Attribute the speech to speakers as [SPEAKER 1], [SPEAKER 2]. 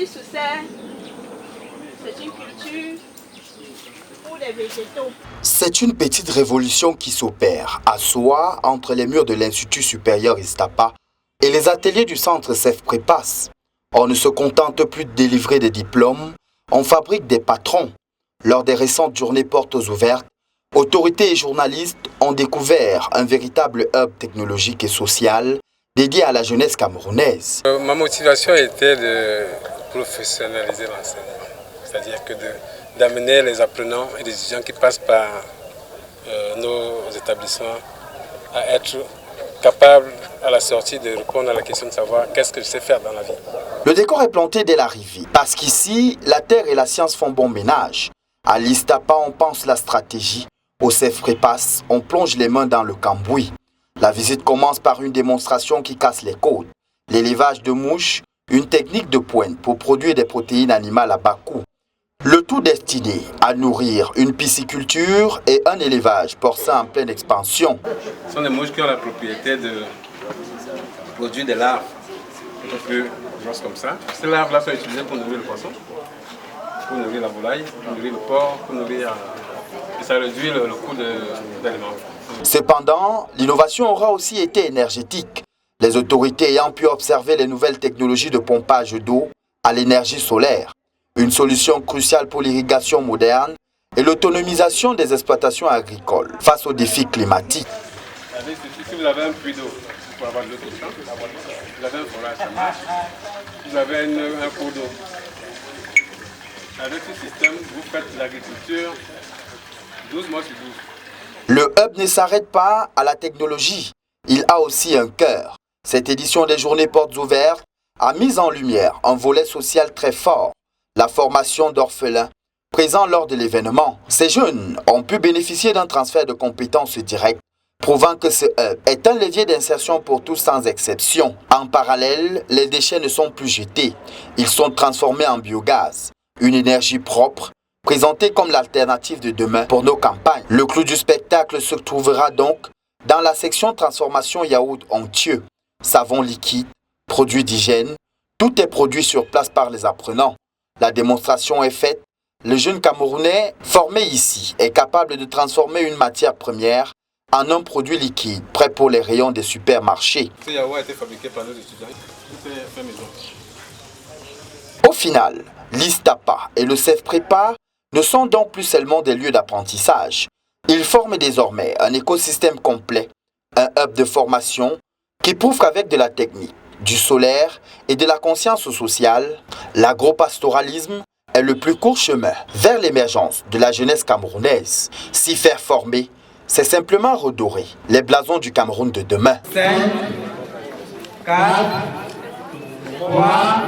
[SPEAKER 1] Ici, sous serre, c'est une culture pour les végétaux.
[SPEAKER 2] C'est une petite révolution qui s'opère à Soa entre les murs de l'Institut supérieur Istapa et les ateliers du centre CEF-Prépas. On ne se contente plus de délivrer des diplômes, on fabrique des patrons. Lors des récentes journées portes ouvertes, autorités et journalistes ont découvert un véritable hub technologique et social dédié à la jeunesse camerounaise.
[SPEAKER 3] Ma motivation était de professionnaliser l'enseignement, c'est-à-dire que d'amener les apprenants et les étudiants qui passent par nos établissements à être capables à la sortie de répondre à la question de savoir qu'est-ce que je sais faire dans la vie.
[SPEAKER 2] Le décor est planté dès l'arrivée, parce qu'ici, la terre et la science font bon ménage. À l'Istapa, on pense la stratégie. Au CEF-Prépas, on plonge les mains dans le cambouis. La visite commence par une démonstration qui casse les codes. L'élevage de mouches, une technique de pointe pour produire des protéines animales à bas coût. Le tout destiné à nourrir une pisciculture et un élevage porcin en pleine expansion.
[SPEAKER 3] Ce sont des mouches qui ont la propriété de produire des larves, un peu grosses comme ça. Ces larves-là sont utilisées pour nourrir le poisson, pour nourrir la volaille, pour nourrir le porc, pour nourrir... Et ça réduit le coût d'aliments.
[SPEAKER 2] Cependant, l'innovation aura aussi été énergétique. Les autorités ayant pu observer les nouvelles technologies de pompage d'eau à l'énergie solaire, une solution cruciale pour l'irrigation moderne et l'autonomisation des exploitations agricoles face aux défis climatiques.
[SPEAKER 3] Avec ceci, si vous avez un puits d'eau pour avoir de l'eau tout le temps, vous avez un forage, ça marche. Vous avez un cours d'eau. Avec ce système, vous faites l'agriculture 12 mois sur 12.
[SPEAKER 2] Le hub ne s'arrête pas à la technologie, il a aussi un cœur. Cette édition des Journées Portes Ouvertes a mis en lumière un volet social très fort, la formation d'orphelins. Présents lors de l'événement, ces jeunes ont pu bénéficier d'un transfert de compétences direct, prouvant que ce hub est un levier d'insertion pour tous sans exception. En parallèle, les déchets ne sont plus jetés, ils sont transformés en biogaz, une énergie propre, présentée comme l'alternative de demain pour nos campagnes. Le clou du spectacle se trouvera donc dans la section transformation yaourt onctueux, savon liquide, produits d'hygiène, tout est produit sur place par les apprenants. La démonstration est faite, le jeune Camerounais formé ici est capable de transformer une matière première en un produit liquide prêt pour les rayons des supermarchés.
[SPEAKER 3] Ce yaourt a été fabriqué par nos étudiants, c'est fait maison.
[SPEAKER 2] Au final, l'Istapa et le CEF-Prépas ne sont donc plus seulement des lieux d'apprentissage. Ils forment désormais un écosystème complet, un hub de formation qui prouve qu'avec de la technique, du solaire et de la conscience sociale, l'agropastoralisme est le plus court chemin vers l'émergence de la jeunesse camerounaise. S'y faire former, c'est simplement redorer les blasons du Cameroun de demain.
[SPEAKER 4] 5, 4, 3,